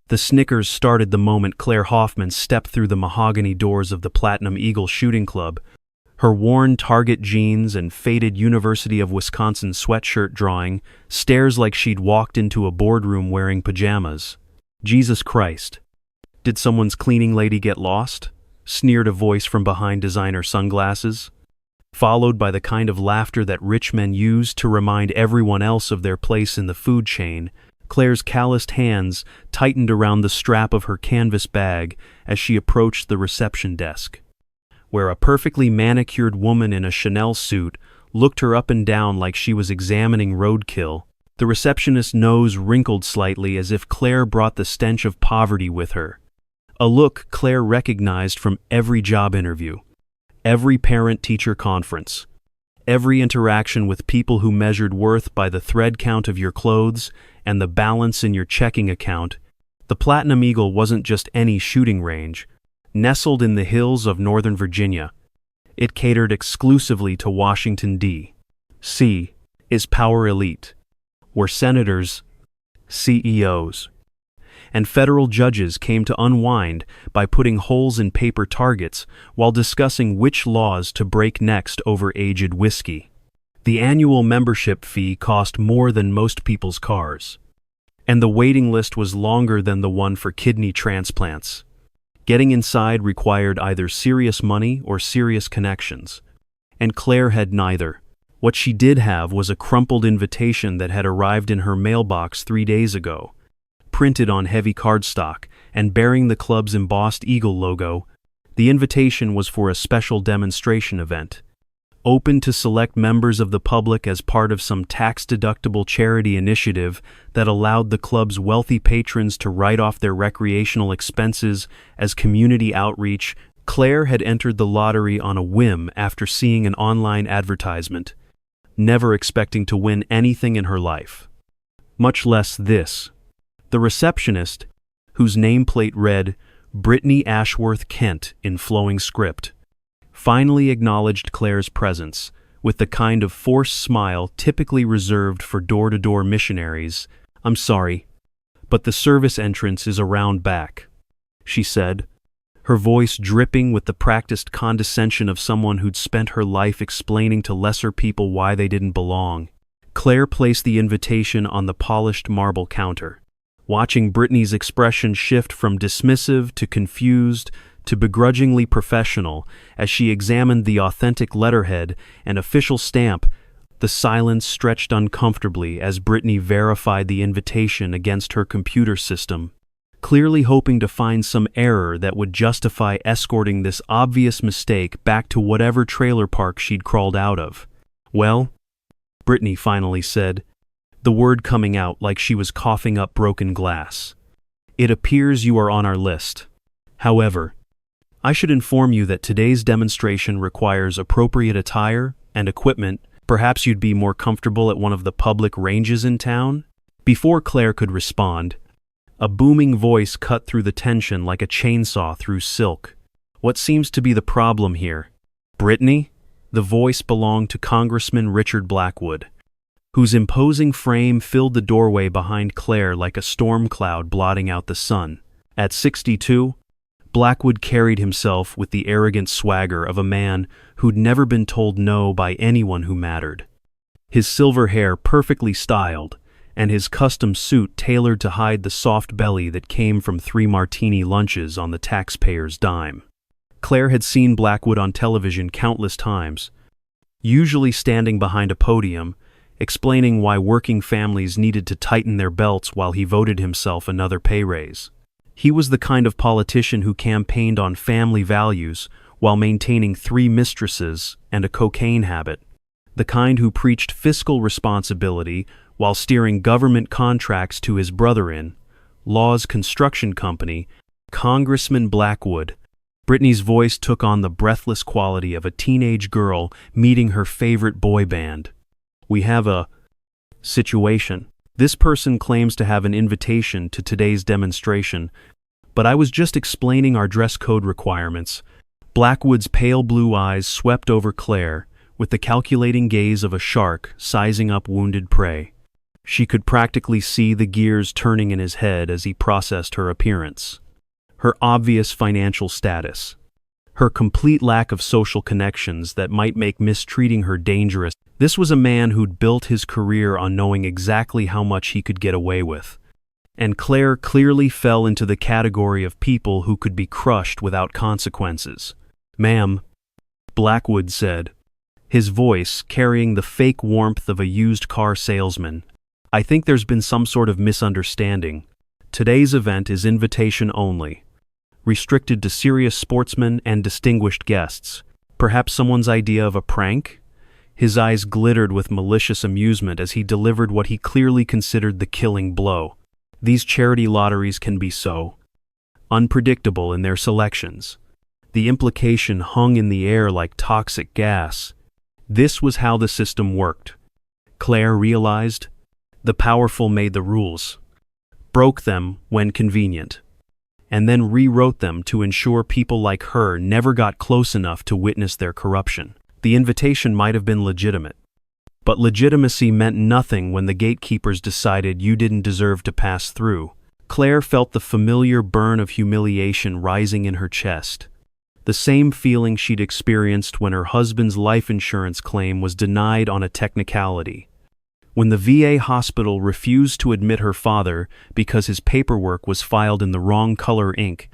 The snickers started the moment Claire Hoffman stepped through the mahogany doors of the Platinum Eagle Shooting Club. Her worn Target jeans and faded University of Wisconsin sweatshirt drawing stares like she'd walked into a boardroom wearing pajamas. Jesus Christ. Did someone's cleaning lady get lost? Sneered a voice from behind designer sunglasses, followed by the kind of laughter that rich men use to remind everyone else of their place in the food chain. Claire's calloused hands tightened around the strap of her canvas bag as she approached the reception desk, where a perfectly manicured woman in a Chanel suit looked her up and down like she was examining roadkill. The receptionist's nose wrinkled slightly as if Claire brought the stench of poverty with her, a look Claire recognized from every job interview, every parent-teacher conference, every interaction with people who measured worth by the thread count of your clothes and the balance in your checking account. The Platinum Eagle wasn't just any shooting range. Nestled in the hills of Northern Virginia, it catered exclusively to Washington, D.C. is power elite, where senators, CEOs, and federal judges came to unwind by putting holes in paper targets while discussing which laws to break next over aged whiskey. The annual membership fee cost more than most people's cars, and the waiting list was longer than the one for kidney transplants. Getting inside required either serious money or serious connections, and Claire had neither. What she did have was a crumpled invitation that had arrived in her mailbox 3 days ago, printed on heavy cardstock and bearing the club's embossed eagle logo. The invitation was for a special demonstration event, open to select members of the public as part of some tax-deductible charity initiative that allowed the club's wealthy patrons to write off their recreational expenses as community outreach. Claire had entered the lottery on a whim after seeing an online advertisement, never expecting to win anything in her life, much less this. The receptionist, whose nameplate read Brittany Ashworth Kent in flowing script, finally acknowledged Claire's presence with the kind of forced smile typically reserved for door-to-door missionaries. "I'm sorry, but the service entrance is around back," she said, her voice dripping with the practiced condescension of someone who'd spent her life explaining to lesser people why they didn't belong. Claire placed the invitation on the polished marble counter, watching Brittany's expression shift from dismissive to confused to begrudgingly professional as she examined the authentic letterhead and official stamp. The silence stretched uncomfortably as Brittany verified the invitation against her computer system, clearly hoping to find some error that would justify escorting this obvious mistake back to whatever trailer park she'd crawled out of. "Well," Brittany finally said, the word coming out like she was coughing up broken glass, "it appears you are on our list. However, I should inform you that today's demonstration requires appropriate attire and equipment. Perhaps you'd be more comfortable at one of the public ranges in town?" Before Claire could respond, a booming voice cut through the tension like a chainsaw through silk. "What seems to be the problem here, Brittany?" The voice belonged to Congressman Richard Blackwood, whose imposing frame filled the doorway behind Claire like a storm cloud blotting out the sun. At 62, Blackwood carried himself with the arrogant swagger of a man who'd never been told no by anyone who mattered. His silver hair perfectly styled, and his custom suit tailored to hide the soft belly that came from 3 martini lunches on the taxpayer's dime. Claire had seen Blackwood on television countless times, usually standing behind a podium, explaining why working families needed to tighten their belts while he voted himself another pay raise. He was the kind of politician who campaigned on family values while maintaining 3 mistresses and a cocaine habit, the kind who preached fiscal responsibility while steering government contracts to his brother-in-law's construction company. Congressman Blackwood. Brittany's voice took on the breathless quality of a teenage girl meeting her favorite boy band. "We have a situation. This person claims to have an invitation to today's demonstration, but I was just explaining our dress code requirements." Blackwood's pale blue eyes swept over Claire with the calculating gaze of a shark sizing up wounded prey. She could practically see the gears turning in his head as he processed her appearance. Her obvious financial status. Her complete lack of social connections that might make mistreating her dangerous. This was a man who'd built his career on knowing exactly how much he could get away with. And Claire clearly fell into the category of people who could be crushed without consequences. "Ma'am," Blackwood said, his voice carrying the fake warmth of a used car salesman, "I think there's been some sort of misunderstanding. Today's event is invitation only, restricted to serious sportsmen and distinguished guests. Perhaps someone's idea of a prank?" His eyes glittered with malicious amusement as he delivered what he clearly considered the killing blow. These charity lotteries can be so unpredictable in their selections. The implication hung in the air like toxic gas. This was how the system worked. Claire realized. The powerful made the rules, broke them when convenient, and then rewrote them to ensure people like her never got close enough to witness their corruption. The invitation might have been legitimate, but legitimacy meant nothing when the gatekeepers decided you didn't deserve to pass through. Claire felt the familiar burn of humiliation rising in her chest, the same feeling she'd experienced when her husband's life insurance claim was denied on a technicality, when the VA hospital refused to admit her father because his paperwork was filed in the wrong color ink,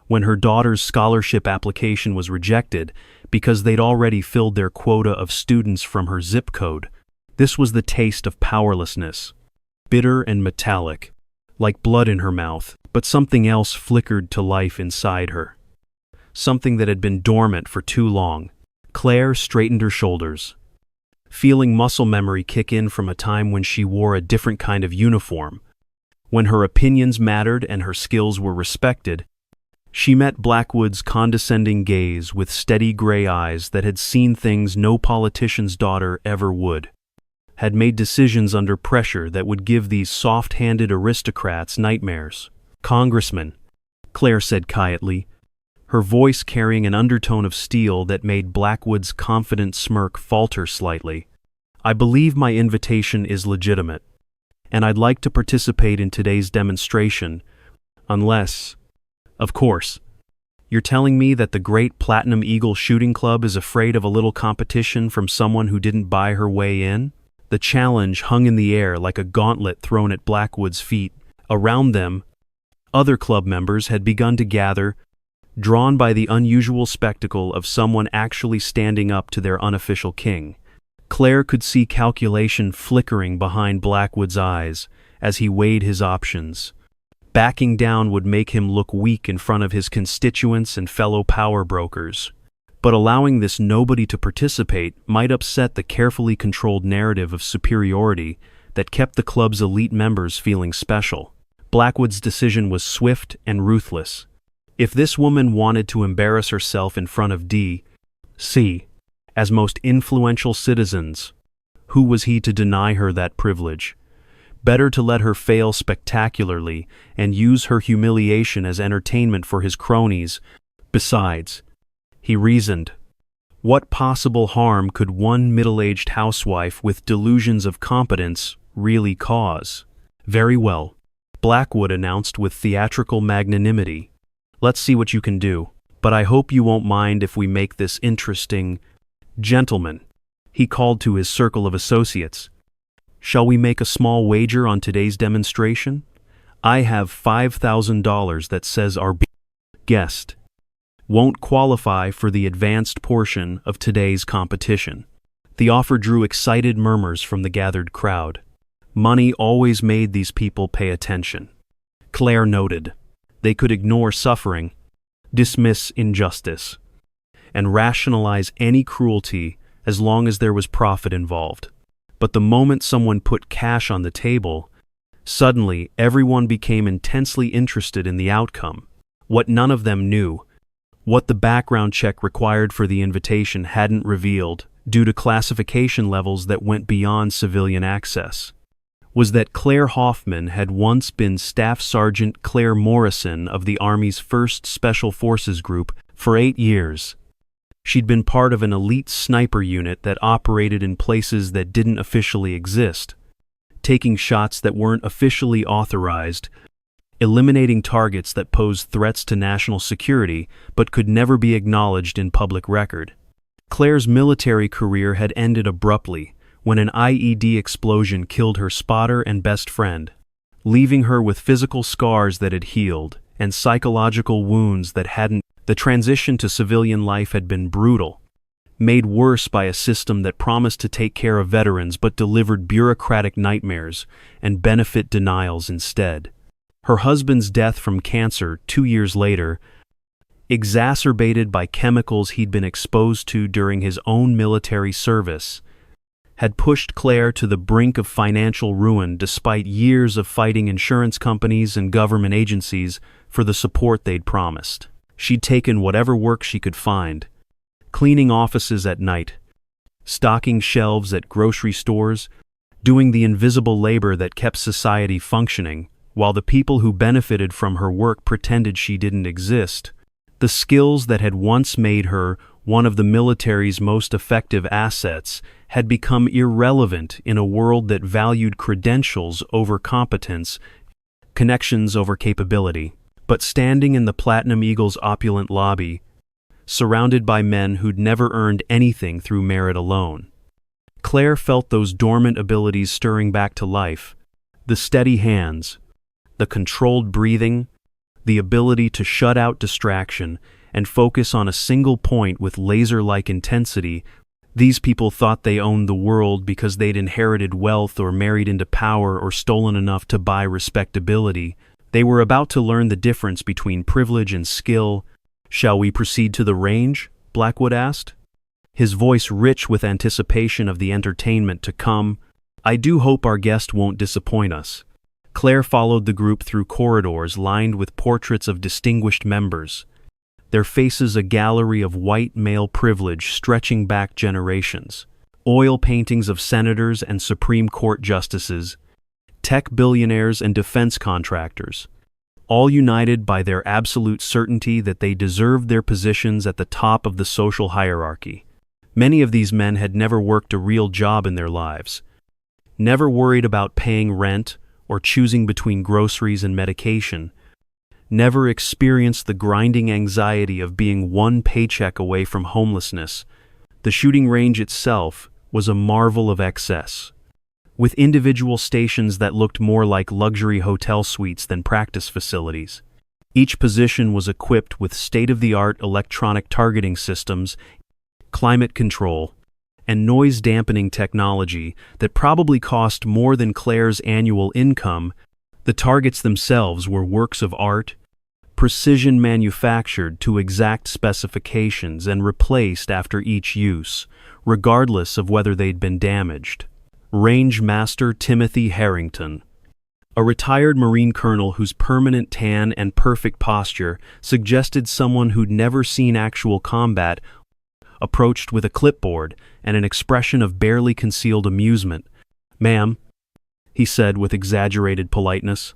when her daughter's scholarship application was rejected because they'd already filled their quota of students from her zip code. This was the taste of powerlessness, bitter and metallic, like blood in her mouth, but something else flickered to life inside her. Something that had been dormant for too long. Claire straightened her shoulders, feeling muscle memory kick in from a time when she wore a different kind of uniform, when her opinions mattered and her skills were respected. She met Blackwood's condescending gaze with steady gray eyes that had seen things no politician's daughter ever would, had made decisions under pressure that would give these soft-handed aristocrats nightmares. "Congressman," Claire said quietly, her voice carrying an undertone of steel that made Blackwood's confident smirk falter slightly, "I believe my invitation is legitimate, and I'd like to participate in today's demonstration, unless, of course, you're telling me that the Great Platinum Eagle Shooting Club is afraid of a little competition from someone who didn't buy her way in?" The challenge hung in the air like a gauntlet thrown at Blackwood's feet. Around them, other club members had begun to gather, drawn by the unusual spectacle of someone actually standing up to their unofficial king. Claire could see calculation flickering behind Blackwood's eyes as he weighed his options. Backing down would make him look weak in front of his constituents and fellow power brokers. But allowing this nobody to participate might upset the carefully controlled narrative of superiority that kept the club's elite members feeling special. Blackwood's decision was swift and ruthless. If this woman wanted to embarrass herself in front of D.C. as most influential citizens, who was he to deny her that privilege? Better to let her fail spectacularly and use her humiliation as entertainment for his cronies. Besides, he reasoned, what possible harm could one middle-aged housewife with delusions of competence really cause? "Very well," Blackwood announced with theatrical magnanimity. "Let's see what you can do, but I hope you won't mind if we make this interesting. Gentlemen," he called to his circle of associates, "shall we make a small wager on today's demonstration? I have $5,000 that says our guest won't qualify for the advanced portion of today's competition." The offer drew excited murmurs from the gathered crowd. Money always made these people pay attention. Claire noted. They could ignore suffering, dismiss injustice, and rationalize any cruelty as long as there was profit involved. But the moment someone put cash on the table, suddenly everyone became intensely interested in the outcome. What none of them knew, what the background check required for the invitation hadn't revealed, due to classification levels that went beyond civilian access, was that Claire Hoffman had once been Staff Sergeant Claire Morrison of the Army's 1st Special Forces Group for 8 years. She'd been part of an elite sniper unit that operated in places that didn't officially exist, taking shots that weren't officially authorized, eliminating targets that posed threats to national security but could never be acknowledged in public record. Claire's military career had ended abruptly when an IED explosion killed her spotter and best friend, leaving her with physical scars that had healed and psychological wounds that hadn't. The transition to civilian life had been brutal, made worse by a system that promised to take care of veterans but delivered bureaucratic nightmares and benefit denials instead. Her husband's death from cancer 2 years later, exacerbated by chemicals he'd been exposed to during his own military service, had pushed Claire to the brink of financial ruin despite years of fighting insurance companies and government agencies for the support they'd promised. She'd taken whatever work she could find, cleaning offices at night, stocking shelves at grocery stores, doing the invisible labor that kept society functioning, while the people who benefited from her work pretended she didn't exist. The skills that had once made her one of the military's most effective assets had become irrelevant in a world that valued credentials over competence, connections over capability. But standing in the Platinum Eagle's opulent lobby, surrounded by men who'd never earned anything through merit alone, Claire felt those dormant abilities stirring back to life: the steady hands, the controlled breathing, the ability to shut out distraction and focus on a single point with laser-like intensity. These people thought they owned the world because they'd inherited wealth or married into power or stolen enough to buy respectability. They were about to learn the difference between privilege and skill. "Shall we proceed to the range?" Blackwood asked, his voice rich with anticipation of the entertainment to come. "I do hope our guest won't disappoint us." Claire followed the group through corridors lined with portraits of distinguished members, their faces a gallery of white male privilege stretching back generations. Oil paintings of senators and Supreme Court justices, tech billionaires and defense contractors, all united by their absolute certainty that they deserved their positions at the top of the social hierarchy. Many of these men had never worked a real job in their lives, never worried about paying rent or choosing between groceries and medication, never experienced the grinding anxiety of being one paycheck away from homelessness. The shooting range itself was a marvel of excess, with individual stations that looked more like luxury hotel suites than practice facilities. Each position was equipped with state-of-the-art electronic targeting systems, climate control, and noise-dampening technology that probably cost more than Claire's annual income. The targets themselves were works of art, precision manufactured to exact specifications and replaced after each use, regardless of whether they'd been damaged. Range Master Timothy Harrington, a retired Marine colonel whose permanent tan and perfect posture suggested someone who'd never seen actual combat, approached with a clipboard and an expression of barely concealed amusement. "Ma'am," he said with exaggerated politeness,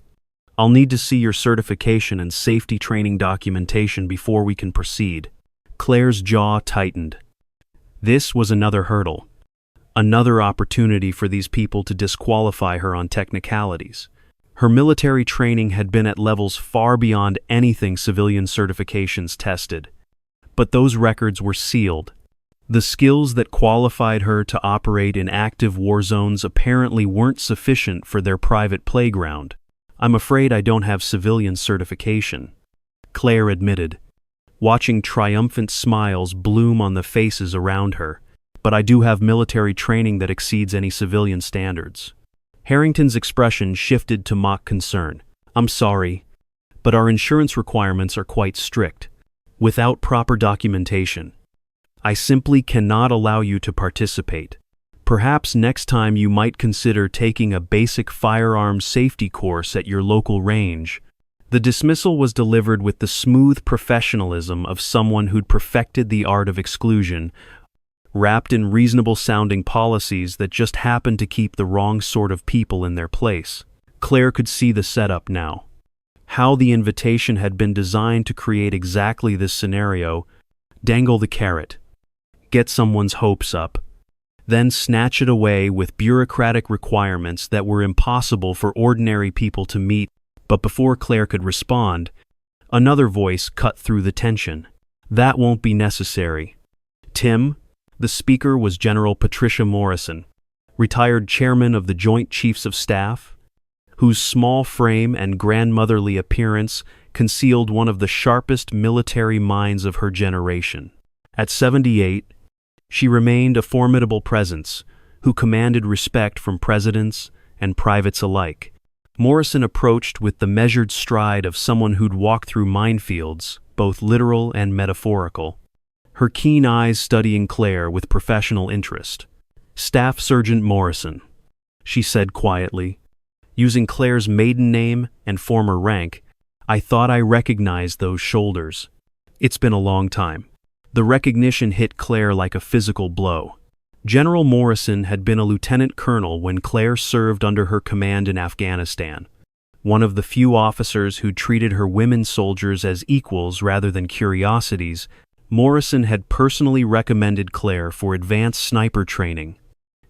"I'll need to see your certification and safety training documentation before we can proceed." Claire's jaw tightened. This was another hurdle, another opportunity for these people to disqualify her on technicalities. Her military training had been at levels far beyond anything civilian certifications tested, but those records were sealed. The skills that qualified her to operate in active war zones apparently weren't sufficient for their private playground. "I'm afraid I don't have civilian certification," Claire admitted, watching triumphant smiles bloom on the faces around her. "But I do have military training that exceeds any civilian standards." Harrington's expression shifted to mock concern. "I'm sorry, but our insurance requirements are quite strict. Without proper documentation, I simply cannot allow you to participate. Perhaps next time you might consider taking a basic firearms safety course at your local range." The dismissal was delivered with the smooth professionalism of someone who'd perfected the art of exclusion, wrapped in reasonable-sounding policies that just happened to keep the wrong sort of people in their place. Claire could see the setup now. How the invitation had been designed to create exactly this scenario: dangle the carrot, get someone's hopes up, then snatch it away with bureaucratic requirements that were impossible for ordinary people to meet. But before Claire could respond, another voice cut through the tension. "That won't be necessary. Tim," the speaker was General Patricia Morrison, retired chairman of the Joint Chiefs of Staff, whose small frame and grandmotherly appearance concealed one of the sharpest military minds of her generation. At 78, she remained a formidable presence, who commanded respect from presidents and privates alike. Morrison approached with the measured stride of someone who'd walked through minefields, both literal and metaphorical, her keen eyes studying Claire with professional interest. "Staff Sergeant Morrison," she said quietly. Using Claire's maiden name and former rank, "I thought I recognized those shoulders. It's been a long time." The recognition hit Claire like a physical blow. General Morrison had been a lieutenant colonel when Claire served under her command in Afghanistan. One of the few officers who treated her women soldiers as equals rather than curiosities, Morrison had personally recommended Claire for advanced sniper training,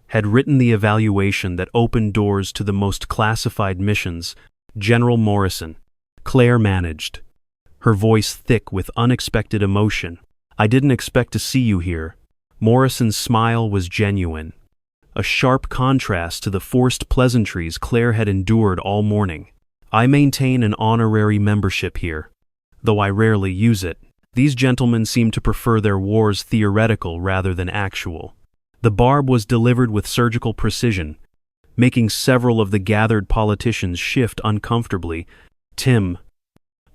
had written the evaluation that opened doors to the most classified missions. "General Morrison," Claire managed, her voice thick with unexpected emotion. "I didn't expect to see you here." Morrison's smile was genuine, a sharp contrast to the forced pleasantries Claire had endured all morning. "I maintain an honorary membership here, though I rarely use it. These gentlemen seem to prefer their wars theoretical rather than actual." The barb was delivered with surgical precision, making several of the gathered politicians shift uncomfortably. "Tim,"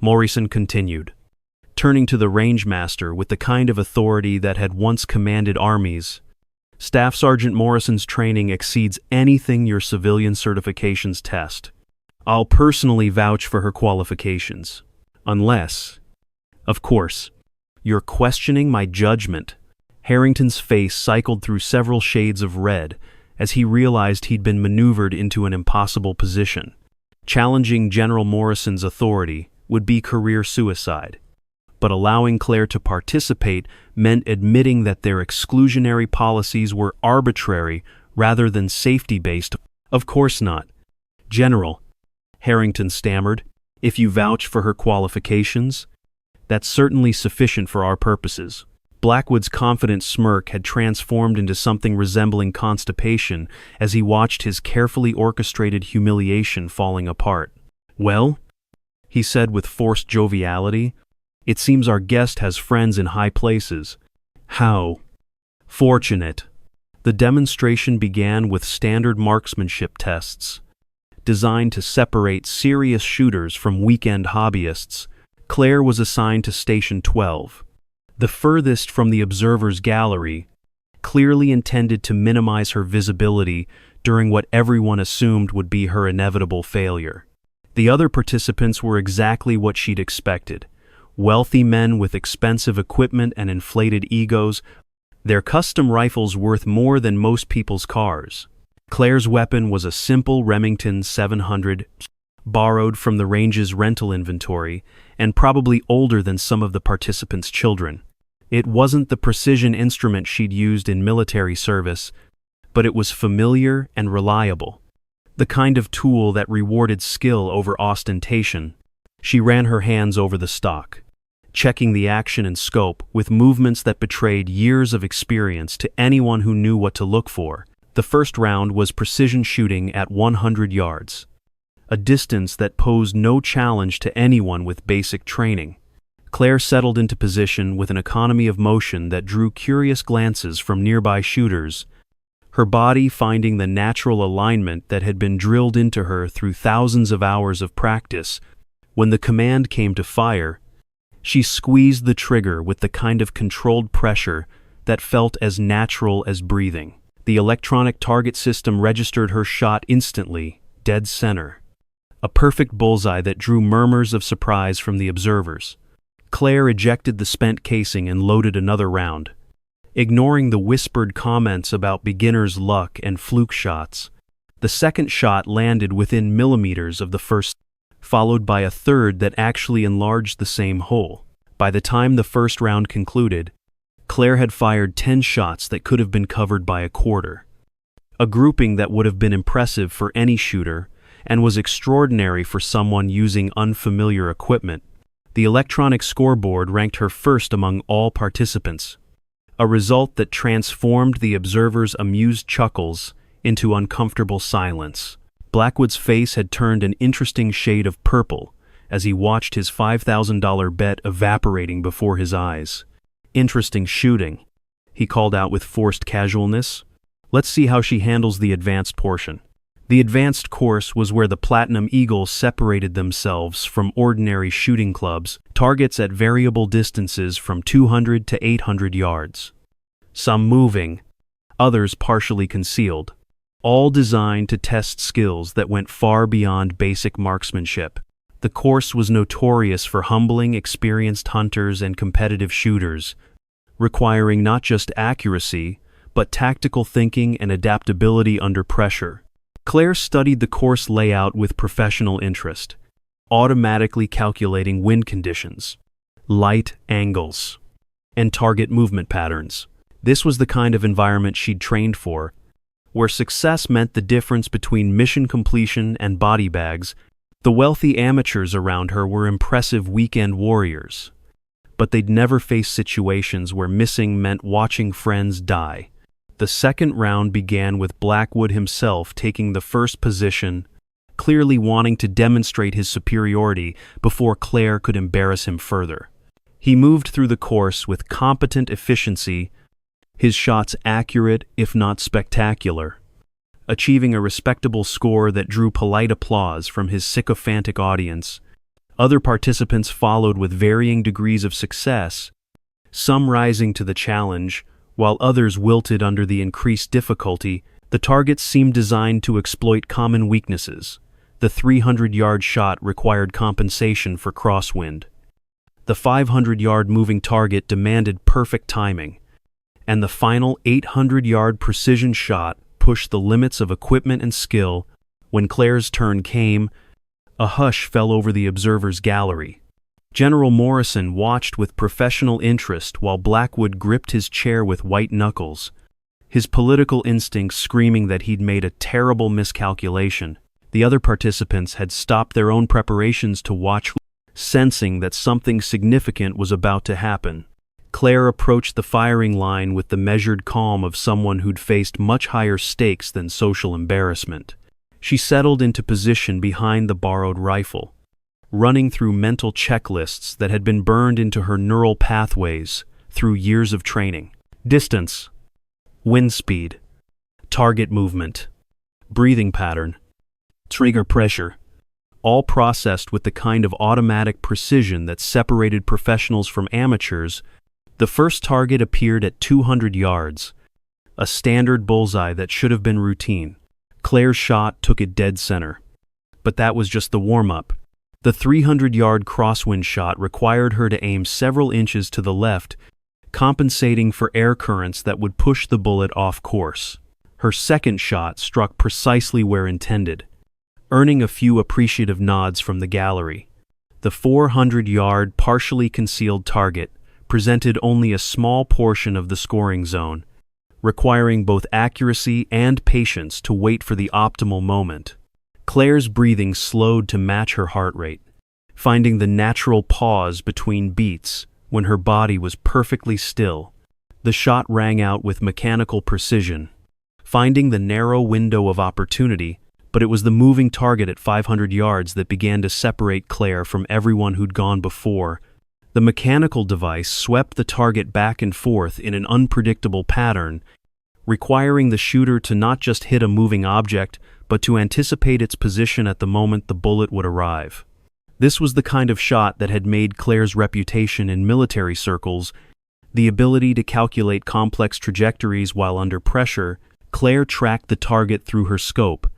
Morrison continued, turning to the rangemaster with the kind of authority that had once commanded armies, "Staff Sergeant Morrison's training exceeds anything your civilian certifications test. I'll personally vouch for her qualifications. Unless, of course, you're questioning my judgment." Harrington's face cycled through several shades of red as he realized he'd been maneuvered into an impossible position. Challenging General Morrison's authority would be career suicide, but allowing Claire to participate meant admitting that their exclusionary policies were arbitrary rather than safety-based. "Of course not, General," Harrington stammered. "If you vouch for her qualifications, that's certainly sufficient for our purposes." Blackwood's confident smirk had transformed into something resembling constipation as he watched his carefully orchestrated humiliation falling apart. "Well," he said with forced joviality, "it seems our guest has friends in high places. How fortunate." The demonstration began with standard marksmanship tests, designed to separate serious shooters from weekend hobbyists. Claire was assigned to Station 12, the furthest from the observer's gallery, clearly intended to minimize her visibility during what everyone assumed would be her inevitable failure. The other participants were exactly what she'd expected: wealthy men with expensive equipment and inflated egos, their custom rifles worth more than most people's cars. Claire's weapon was a simple Remington 700, borrowed from the range's rental inventory, and probably older than some of the participants' children. It wasn't the precision instrument she'd used in military service, but it was familiar and reliable, the kind of tool that rewarded skill over ostentation. She ran her hands over the stock, checking the action and scope with movements that betrayed years of experience to anyone who knew what to look for. The first round was precision shooting at 100 yards, a distance that posed no challenge to anyone with basic training. Claire settled into position with an economy of motion that drew curious glances from nearby shooters, her body finding the natural alignment that had been drilled into her through thousands of hours of practice. When the command came to fire, she squeezed the trigger with the kind of controlled pressure that felt as natural as breathing. The electronic target system registered her shot instantly, dead center. A perfect bullseye that drew murmurs of surprise from the observers. Claire ejected the spent casing and loaded another round, ignoring the whispered comments about beginner's luck and fluke shots. The second shot landed within millimeters of the first, followed by a third that actually enlarged the same hole. By the time the first round concluded, Claire had fired 10 shots that could have been covered by a quarter. A grouping that would have been impressive for any shooter and was extraordinary for someone using unfamiliar equipment. The electronic scoreboard ranked her first among all participants, a result that transformed the observers' amused chuckles into uncomfortable silence. Blackwood's face had turned an interesting shade of purple as he watched his $5,000 bet evaporating before his eyes. "Interesting shooting," he called out with forced casualness. "Let's see how she handles the advanced portion." The advanced course was where the Platinum Eagles separated themselves from ordinary shooting clubs, targets at variable distances from 200 to 800 yards. Some moving, others partially concealed, all designed to test skills that went far beyond basic marksmanship. The course was notorious for humbling experienced hunters and competitive shooters, requiring not just accuracy, but tactical thinking and adaptability under pressure. Claire studied the course layout with professional interest, automatically calculating wind conditions, light angles, and target movement patterns. This was the kind of environment she'd trained for, where success meant the difference between mission completion and body bags. The wealthy amateurs around her were impressive weekend warriors, but they'd never faced situations where missing meant watching friends die. The second round began with Blackwood himself taking the first position, clearly wanting to demonstrate his superiority before Claire could embarrass him further. He moved through the course with competent efficiency, his shots accurate if not spectacular, achieving a respectable score that drew polite applause from his sycophantic audience. Other participants followed with varying degrees of success, some rising to the challenge, while others wilted under the increased difficulty. The targets seemed designed to exploit common weaknesses. The 300-yard shot required compensation for crosswind. The 500-yard moving target demanded perfect timing. And the final 800-yard precision shot pushed the limits of equipment and skill. When Claire's turn came, a hush fell over the observers' gallery. General Morrison watched with professional interest while Blackwood gripped his chair with white knuckles, his political instincts screaming that he'd made a terrible miscalculation. The other participants had stopped their own preparations to watch, sensing that something significant was about to happen. Claire approached the firing line with the measured calm of someone who'd faced much higher stakes than social embarrassment. She settled into position behind the borrowed rifle, running through mental checklists that had been burned into her neural pathways through years of training. Distance, wind speed, target movement, breathing pattern, trigger pressure, all processed with the kind of automatic precision that separated professionals from amateurs. The first target appeared at 200 yards, a standard bullseye that should have been routine. Claire's shot took it dead center. But that was just the warm-up. The 300-yard crosswind shot required her to aim several inches to the left, compensating for air currents that would push the bullet off course. Her second shot struck precisely where intended, earning a few appreciative nods from the gallery. The 400-yard, partially concealed target presented only a small portion of the scoring zone, requiring both accuracy and patience to wait for the optimal moment. Claire's breathing slowed to match her heart rate, finding the natural pause between beats when her body was perfectly still. The shot rang out with mechanical precision, finding the narrow window of opportunity, but it was the moving target at 500 yards that began to separate Claire from everyone who'd gone before. The mechanical device swept the target back and forth in an unpredictable pattern, requiring the shooter to not just hit a moving object, but to anticipate its position at the moment the bullet would arrive. This was the kind of shot that had made Claire's reputation in military circles, the ability to calculate complex trajectories while under pressure. Claire tracked the target through her scope,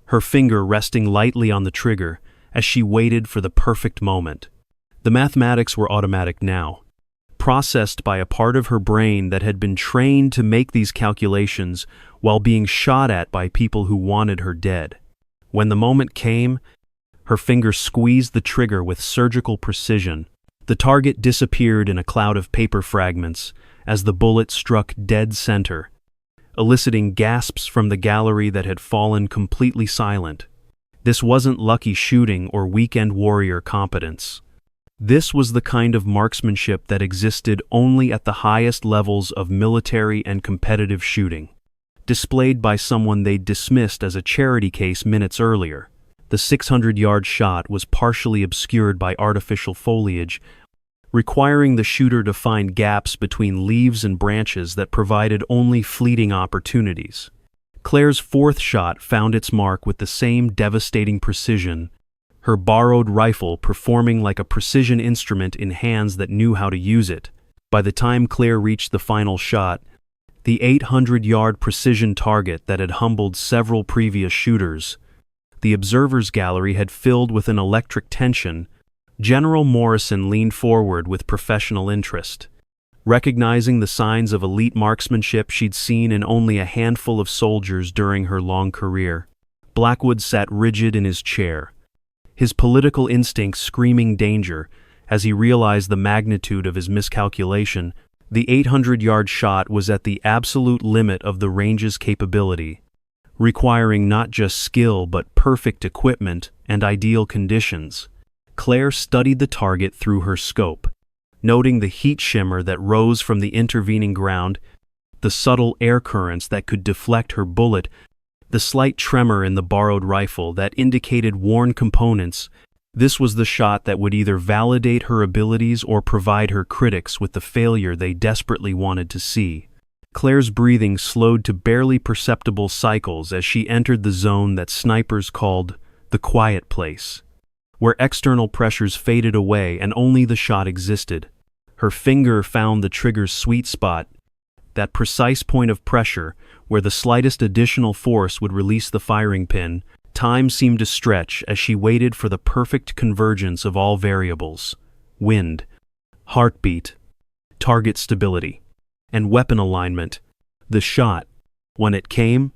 her finger resting lightly on the trigger as she waited for the perfect moment. The mathematics were automatic now, processed by a part of her brain that had been trained to make these calculations while being shot at by people who wanted her dead. When the moment came, her finger squeezed the trigger with surgical precision. The target disappeared in a cloud of paper fragments as the bullet struck dead center, eliciting gasps from the gallery that had fallen completely silent. This wasn't lucky shooting or weekend warrior competence. This was the kind of marksmanship that existed only at the highest levels of military and competitive shooting, displayed by someone they'd dismissed as a charity case minutes earlier. The 600-yard shot was partially obscured by artificial foliage, requiring the shooter to find gaps between leaves and branches that provided only fleeting opportunities. Claire's fourth shot found its mark with the same devastating precision, her borrowed rifle performing like a precision instrument in hands that knew how to use it. By the time Claire reached the final shot, the 800-yard precision target that had humbled several previous shooters, the observer's gallery had filled with an electric tension. General Morrison leaned forward with professional interest. Recognizing the signs of elite marksmanship she'd seen in only a handful of soldiers during her long career, Blackwood sat rigid in his chair, his political instincts screaming danger as he realized the magnitude of his miscalculation. The 800-yard shot was at the absolute limit of the range's capability, requiring not just skill but perfect equipment and ideal conditions. Claire studied the target through her scope, noting the heat shimmer that rose from the intervening ground, the subtle air currents that could deflect her bullet, the slight tremor in the borrowed rifle that indicated worn components. This was the shot that would either validate her abilities or provide her critics with the failure they desperately wanted to see. Claire's breathing slowed to barely perceptible cycles as she entered the zone that snipers called the quiet place, where external pressures faded away and only the shot existed. Her finger found the trigger's sweet spot, that precise point of pressure where the slightest additional force would release the firing pin. Time seemed to stretch as she waited for the perfect convergence of all variables: wind, heartbeat, target stability, and weapon alignment. The shot, when it came,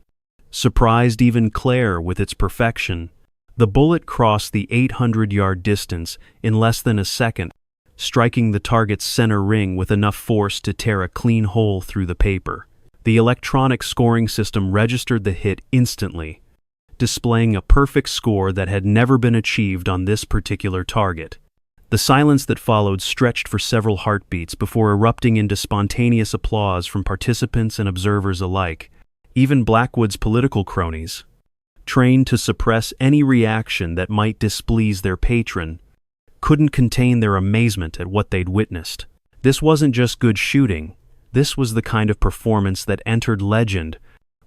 surprised even Claire with its perfection. The bullet crossed the 800-yard distance in less than a second, striking the target's center ring with enough force to tear a clean hole through the paper. The electronic scoring system registered the hit instantly, displaying a perfect score that had never been achieved on this particular target. The silence that followed stretched for several heartbeats before erupting into spontaneous applause from participants and observers alike. Even Blackwood's political cronies, trained to suppress any reaction that might displease their patron, couldn't contain their amazement at what they'd witnessed. This wasn't just good shooting, this was the kind of performance that entered legend.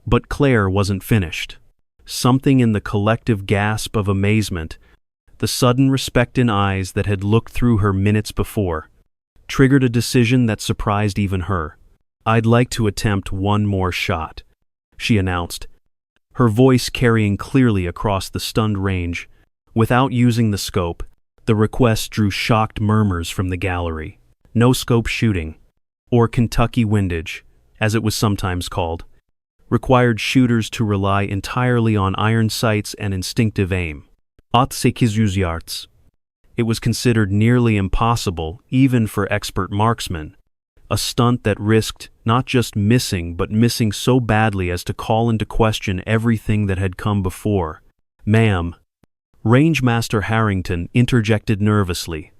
But Claire wasn't finished. Something in the collective gasp of amazement, the sudden respect in eyes that had looked through her minutes before, triggered a decision that surprised even her. "I'd like to attempt one more shot," she announced, her voice carrying clearly across the stunned range. Without using the scope, the request drew shocked murmurs from the gallery. No-scope shooting, or Kentucky windage, as it was sometimes called, required shooters to rely entirely on iron sights and instinctive aim. At 600 yards. It was considered nearly impossible, even for expert marksmen, a stunt that risked not just missing but missing so badly as to call into question everything that had come before. "Ma'am," Rangemaster Harrington interjected nervously,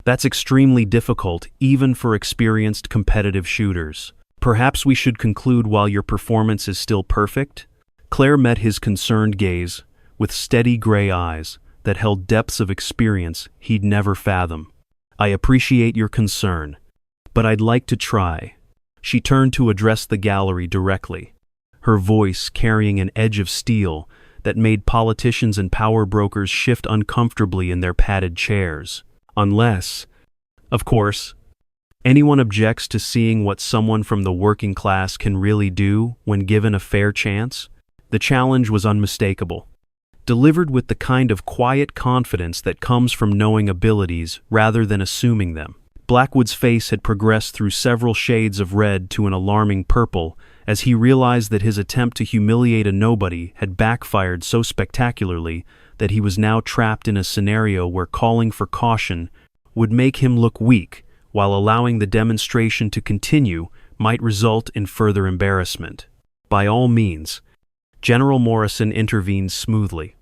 "that's extremely difficult even for experienced competitive shooters. Perhaps we should conclude while your performance is still perfect?" Claire met his concerned gaze with steady gray eyes that held depths of experience he'd never fathom. "I appreciate your concern, but I'd like to try." She turned to address the gallery directly, her voice carrying an edge of steel that made politicians and power brokers shift uncomfortably in their padded chairs. "Unless, of course, anyone objects to seeing what someone from the working class can really do when given a fair chance." The challenge was unmistakable, delivered with the kind of quiet confidence that comes from knowing abilities rather than assuming them. Blackwood's face had progressed through several shades of red to an alarming purple as he realized that his attempt to humiliate a nobody had backfired so spectacularly that he was now trapped in a scenario where calling for caution would make him look weak, while allowing the demonstration to continue might result in further embarrassment. By all means, General Morrison intervened smoothly,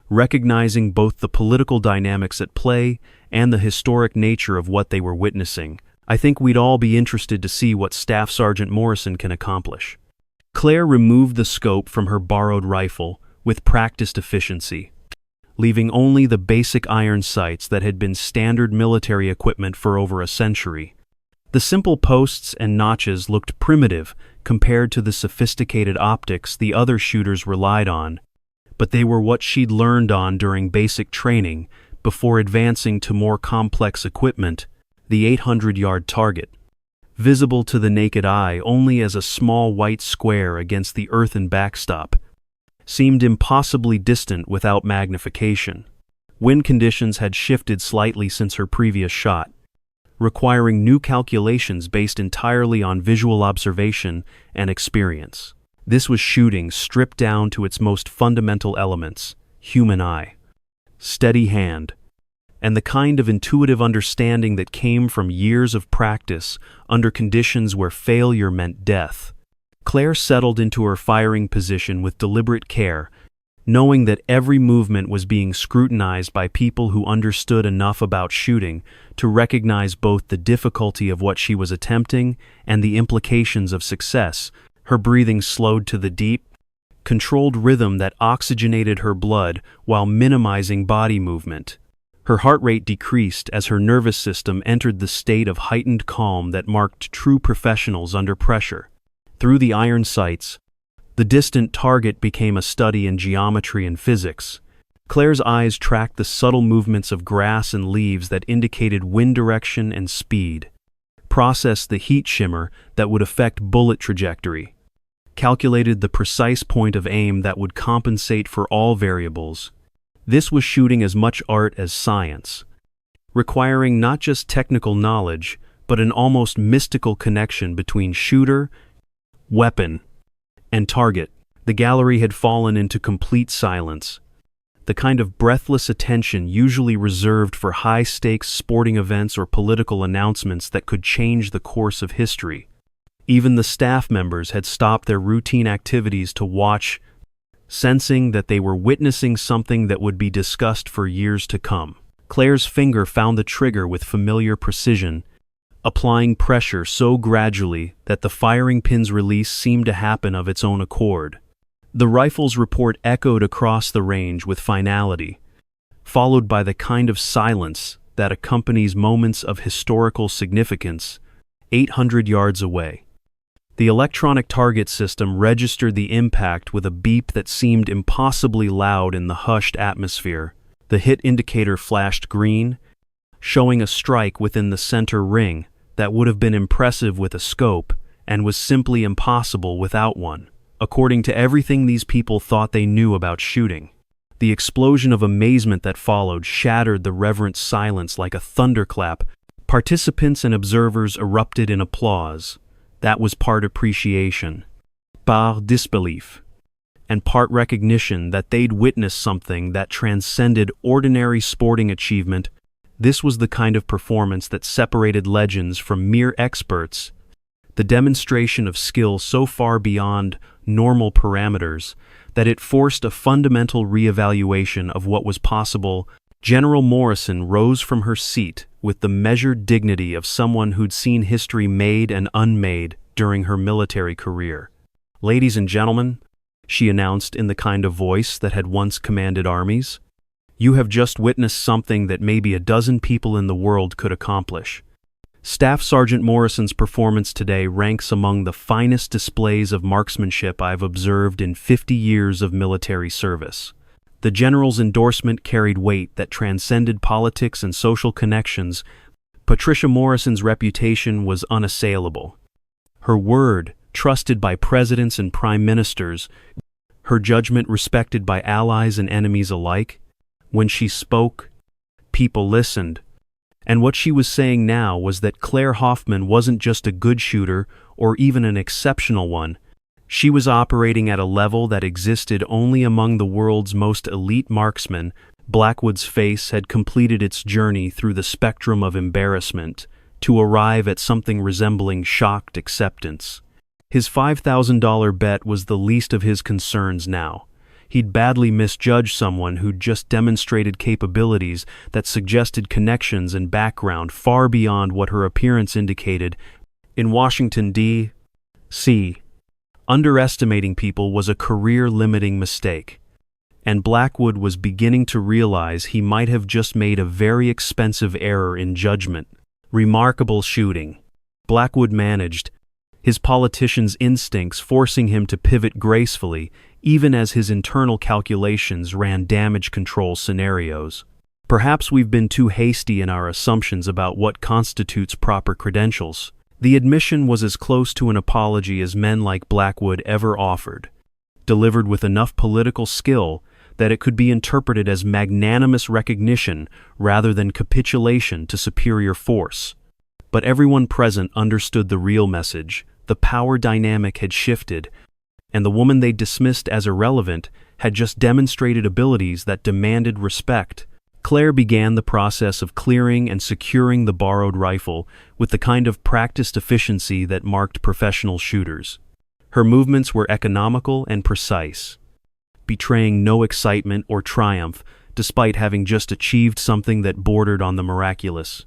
recognizing both the political dynamics at play and the historic nature of what they were witnessing. I think we'd all be interested to see what Staff Sergeant Morrison can accomplish. Claire removed the scope from her borrowed rifle with practiced efficiency, leaving only the basic iron sights that had been standard military equipment for over a century. The simple posts and notches looked primitive compared to the sophisticated optics the other shooters relied on, but they were what she'd learned on during basic training before advancing to more complex equipment, the 800-yard target, visible to the naked eye only as a small white square against the earthen backstop, seemed impossibly distant without magnification. Wind conditions had shifted slightly since her previous shot, requiring new calculations based entirely on visual observation and experience. This was shooting stripped down to its most fundamental elements: human eye, steady hand, and the kind of intuitive understanding that came from years of practice under conditions where failure meant death. Claire settled into her firing position with deliberate care, knowing that every movement was being scrutinized by people who understood enough about shooting to recognize both the difficulty of what she was attempting and the implications of success. Her breathing slowed to the deep, controlled rhythm that oxygenated her blood while minimizing body movement. Her heart rate decreased as her nervous system entered the state of heightened calm that marked true professionals under pressure. Through the iron sights, the distant target became a study in geometry and physics. Claire's eyes tracked the subtle movements of grass and leaves that indicated wind direction and speed, processed the heat shimmer that would affect bullet trajectory, calculated the precise point of aim that would compensate for all variables. This was shooting as much art as science, requiring not just technical knowledge, but an almost mystical connection between shooter, weapon, and target. The gallery had fallen into complete silence, the kind of breathless attention usually reserved for high-stakes sporting events or political announcements that could change the course of history. Even the staff members had stopped their routine activities to watch, sensing that they were witnessing something that would be discussed for years to come. Claire's finger found the trigger with familiar precision, applying pressure so gradually that the firing pin's release seemed to happen of its own accord. The rifle's report echoed across the range with finality, followed by the kind of silence that accompanies moments of historical significance 800 yards away. The electronic target system registered the impact with a beep that seemed impossibly loud in the hushed atmosphere. The hit indicator flashed green, showing a strike within the center ring that would have been impressive with a scope and was simply impossible without one, according to everything these people thought they knew about shooting. The explosion of amazement that followed shattered the reverent silence like a thunderclap. Participants and observers erupted in applause. That was part appreciation, part disbelief, and part recognition that they'd witnessed something that transcended ordinary sporting achievement. This was the kind of performance that separated legends from mere experts, the demonstration of skill so far beyond normal parameters that it forced a fundamental reevaluation of what was possible. General Morrison rose from her seat with the measured dignity of someone who'd seen history made and unmade during her military career. "Ladies and gentlemen," she announced in the kind of voice that had once commanded armies, "you have just witnessed something that maybe a dozen people in the world could accomplish." Staff Sergeant Morrison's performance today ranks among the finest displays of marksmanship I've observed in 50 years of military service. The general's endorsement carried weight that transcended politics and social connections. Patricia Morrison's reputation was unassailable. Her word, trusted by presidents and prime ministers, her judgment respected by allies and enemies alike. When she spoke, people listened. And what she was saying now was that Claire Hoffman wasn't just a good shooter or even an exceptional one. She was operating at a level that existed only among the world's most elite marksmen, Blackwood's face had completed its journey through the spectrum of embarrassment to arrive at something resembling shocked acceptance. His $5,000 bet was the least of his concerns now. He'd badly misjudged someone who'd just demonstrated capabilities that suggested connections and background far beyond what her appearance indicated. In Washington, D.C., underestimating people was a career-limiting mistake, and Blackwood was beginning to realize he might have just made a very expensive error in judgment. Remarkable shooting, Blackwood managed, his politician's instincts forcing him to pivot gracefully, even as his internal calculations ran damage control scenarios. Perhaps we've been too hasty in our assumptions about what constitutes proper credentials. The admission was as close to an apology as men like Blackwood ever offered, delivered with enough political skill that it could be interpreted as magnanimous recognition rather than capitulation to superior force. But everyone present understood the real message. The power dynamic had shifted, and the woman they dismissed as irrelevant had just demonstrated abilities that demanded respect. Claire began the process of clearing and securing the borrowed rifle with the kind of practiced efficiency that marked professional shooters. Her movements were economical and precise, betraying no excitement or triumph despite having just achieved something that bordered on the miraculous.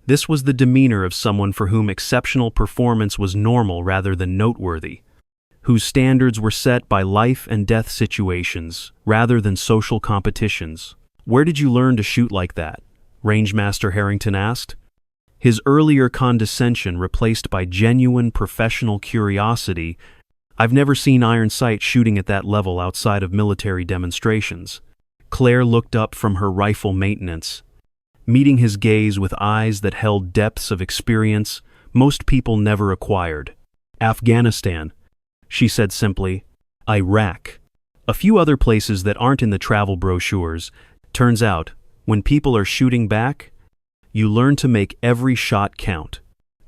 This was the demeanor of someone for whom exceptional performance was normal rather than noteworthy, whose standards were set by life and death situations rather than social competitions. "Where did you learn to shoot like that?" Rangemaster Harrington asked, his earlier condescension replaced by genuine professional curiosity. "I've never seen iron sight shooting at that level outside of military demonstrations." Claire looked up from her rifle maintenance, meeting his gaze with eyes that held depths of experience most people never acquired. "Afghanistan," she said simply. "Iraq. A few other places that aren't in the travel brochures. Turns out, when people are shooting back, you learn to make every shot count."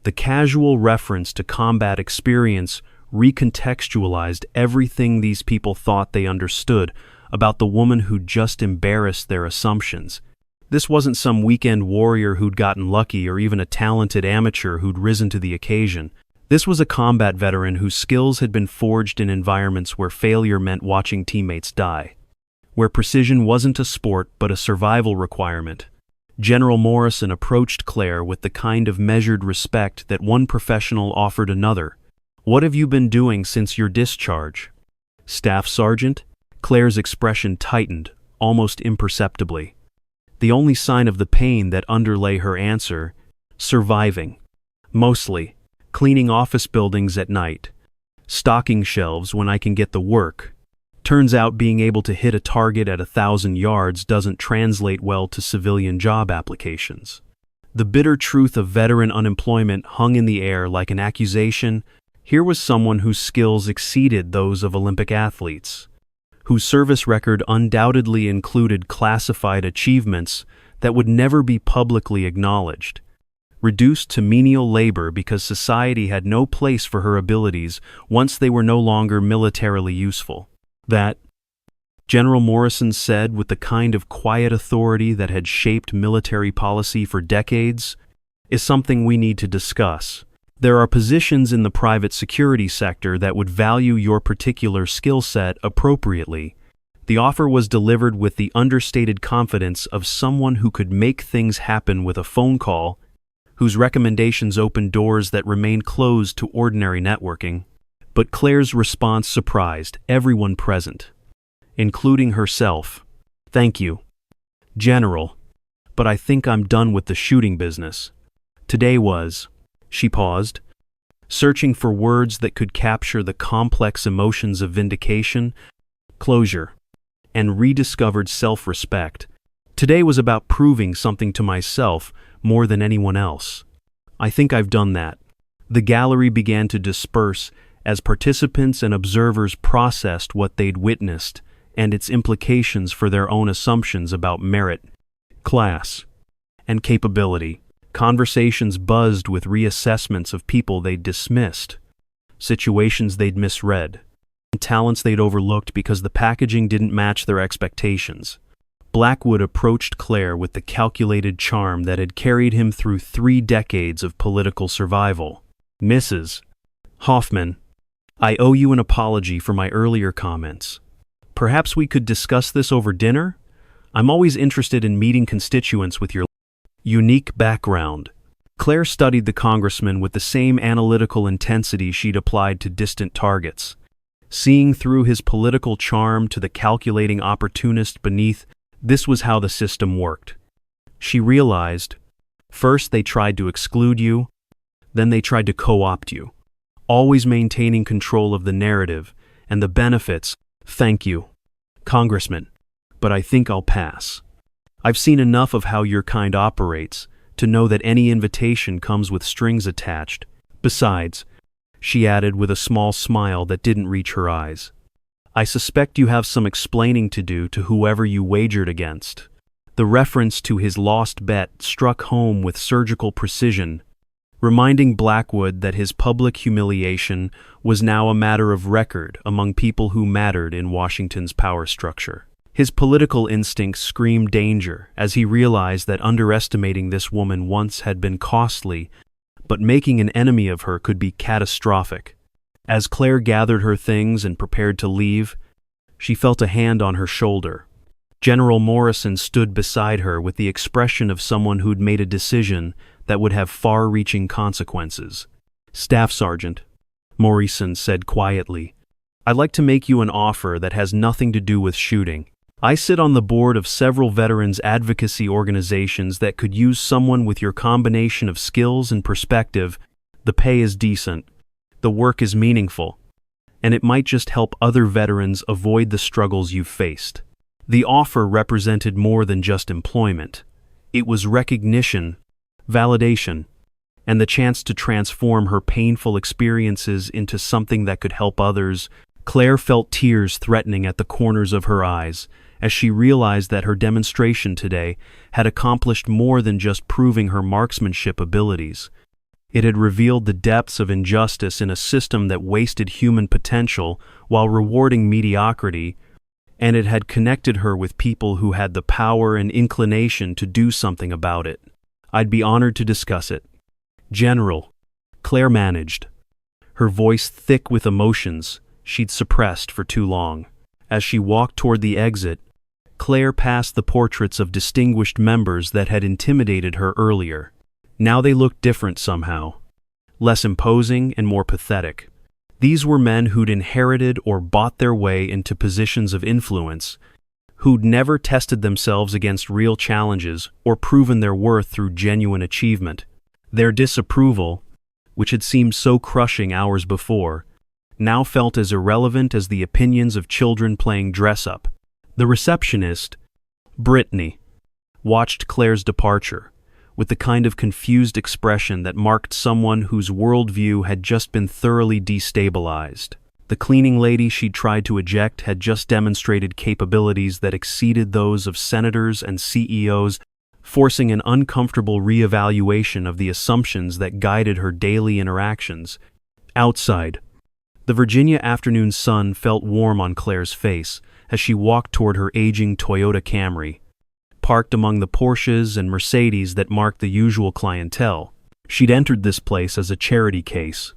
The casual reference to combat experience recontextualized everything these people thought they understood about the woman who'd just embarrassed their assumptions. This wasn't some weekend warrior who'd gotten lucky or even a talented amateur who'd risen to the occasion. This was a combat veteran whose skills had been forged in environments where failure meant watching teammates die, where precision wasn't a sport but a survival requirement. General Morrison approached Claire with the kind of measured respect that one professional offered another. "What have you been doing since your discharge?" "Staff Sergeant?" Claire's expression tightened, almost imperceptibly. The only sign of the pain that underlay her answer: surviving. Mostly. Cleaning office buildings at night. Stocking shelves when I can get the work. Turns out being able to hit a target at 1,000 yards doesn't translate well to civilian job applications. The bitter truth of veteran unemployment hung in the air like an accusation. Here was someone whose skills exceeded those of Olympic athletes, whose service record undoubtedly included classified achievements that would never be publicly acknowledged, reduced to menial labor because society had no place for her abilities once they were no longer militarily useful. That, General Morrison said with the kind of quiet authority that had shaped military policy for decades, is something we need to discuss. There are positions in the private security sector that would value your particular skill set appropriately. The offer was delivered with the understated confidence of someone who could make things happen with a phone call, whose recommendations opened doors that remained closed to ordinary networking. But Claire's response surprised everyone present, including herself. "Thank you, General, but I think I'm done with the shooting business. Today was..." She paused, searching for words that could capture the complex emotions of vindication, closure, and rediscovered self-respect. "Today was about proving something to myself more than anyone else. I think I've done that." The gallery began to disperse as participants and observers processed what they'd witnessed and its implications for their own assumptions about merit, class, and capability. Conversations buzzed with reassessments of people they'd dismissed, situations they'd misread, and talents they'd overlooked because the packaging didn't match their expectations. Blackwood approached Claire with the calculated charm that had carried him through 3 decades of political survival. "Mrs. Hoffman, I owe you an apology for my earlier comments. Perhaps we could discuss this over dinner? I'm always interested in meeting constituents with your unique background." Claire studied the congressman with the same analytical intensity she'd applied to distant targets, seeing through his political charm to the calculating opportunist beneath. This was how the system worked. She realized, first they tried to exclude you, then they tried to co-opt you, always maintaining control of the narrative and the benefits. "Thank you, Congressman, but I think I'll pass. I've seen enough of how your kind operates to know that any invitation comes with strings attached. Besides," she added with a small smile that didn't reach her eyes, "I suspect you have some explaining to do to whoever you wagered against." The reference to his lost bet struck home with surgical precision, reminding Blackwood that his public humiliation was now a matter of record among people who mattered in Washington's power structure. His political instincts screamed danger as he realized that underestimating this woman once had been costly, but making an enemy of her could be catastrophic. As Claire gathered her things and prepared to leave, she felt a hand on her shoulder. General Morrison stood beside her with the expression of someone who'd made a decision that would have far-reaching consequences. "Staff Sergeant," Morrison said quietly, "I'd like to make you an offer that has nothing to do with shooting. I sit on the board of several veterans advocacy organizations that could use someone with your combination of skills and perspective. The pay is decent, the work is meaningful, and it might just help other veterans avoid the struggles you've faced." The offer represented more than just employment. It was recognition, validation, and the chance to transform her painful experiences into something that could help others. Claire felt tears threatening at the corners of her eyes as she realized that her demonstration today had accomplished more than just proving her marksmanship abilities. It had revealed the depths of injustice in a system that wasted human potential while rewarding mediocrity, and it had connected her with people who had the power and inclination to do something about it. "I'd be honored to discuss it." "General," Claire managed, her voice thick with emotions she'd suppressed for too long. As she walked toward the exit, Claire passed the portraits of distinguished members that had intimidated her earlier. Now they looked different somehow, less imposing and more pathetic. These were men who'd inherited or bought their way into positions of influence, who'd never tested themselves against real challenges or proven their worth through genuine achievement. Their disapproval, which had seemed so crushing hours before, now felt as irrelevant as the opinions of children playing dress-up. The receptionist, Brittany, watched Claire's departure with the kind of confused expression that marked someone whose worldview had just been thoroughly destabilized. The cleaning lady she'd tried to eject had just demonstrated capabilities that exceeded those of senators and CEOs, forcing an uncomfortable reevaluation of the assumptions that guided her daily interactions. Outside, the Virginia afternoon sun felt warm on Claire's face as she walked toward her aging Toyota Camry, parked among the Porsches and Mercedes that marked the usual clientele. She'd entered this place as a charity case,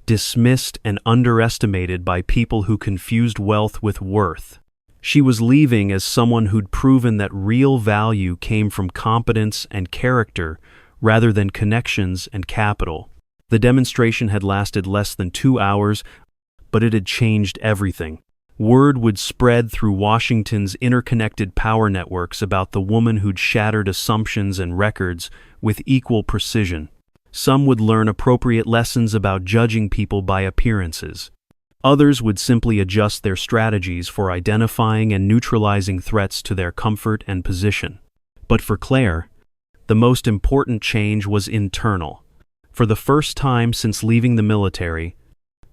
dismissed and underestimated by people who confused wealth with worth. She was leaving as someone who'd proven that real value came from competence and character rather than connections and capital. The demonstration had lasted less than 2 hours, but it had changed everything. Word would spread through Washington's interconnected power networks about the woman who'd shattered assumptions and records with equal precision. Some would learn appropriate lessons about judging people by appearances. Others would simply adjust their strategies for identifying and neutralizing threats to their comfort and position. But for Claire, the most important change was internal. For the first time since leaving the military,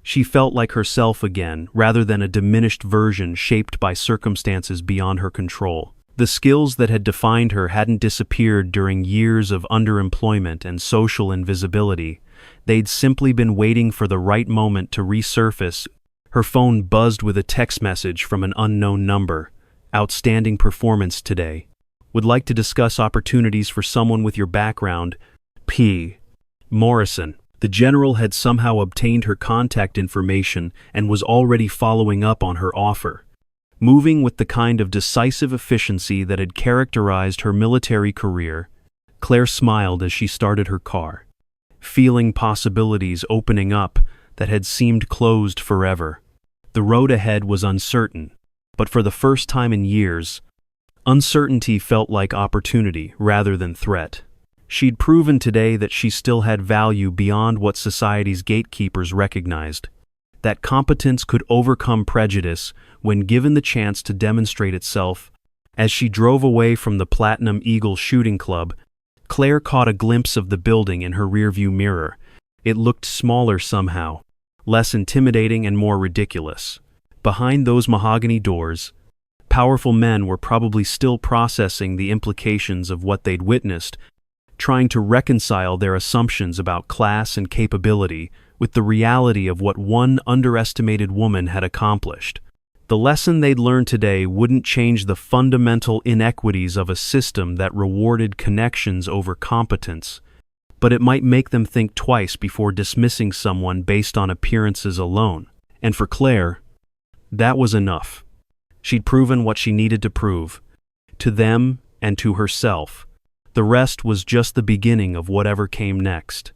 she felt like herself again, rather than a diminished version shaped by circumstances beyond her control. The skills that had defined her hadn't disappeared during years of underemployment and social invisibility. They'd simply been waiting for the right moment to resurface. Her phone buzzed with a text message from an unknown number. Outstanding performance today. Would like to discuss opportunities for someone with your background. P. Morrison. The general had somehow obtained her contact information and was already following up on her offer. Moving with the kind of decisive efficiency that had characterized her military career, Claire smiled as she started her car, feeling possibilities opening up that had seemed closed forever. The road ahead was uncertain, but for the first time in years, uncertainty felt like opportunity rather than threat. She'd proven today that she still had value beyond what society's gatekeepers recognized, that competence could overcome prejudice when given the chance to demonstrate itself. As she drove away from the Platinum Eagle Shooting Club, Claire caught a glimpse of the building in her rearview mirror. It looked smaller somehow, less intimidating and more ridiculous. Behind those mahogany doors, powerful men were probably still processing the implications of what they'd witnessed, trying to reconcile their assumptions about class and capability with the reality of what one underestimated woman had accomplished. The lesson they'd learned today wouldn't change the fundamental inequities of a system that rewarded connections over competence, but it might make them think twice before dismissing someone based on appearances alone. And for Claire, that was enough. She'd proven what she needed to prove, to them and to herself. The rest was just the beginning of whatever came next.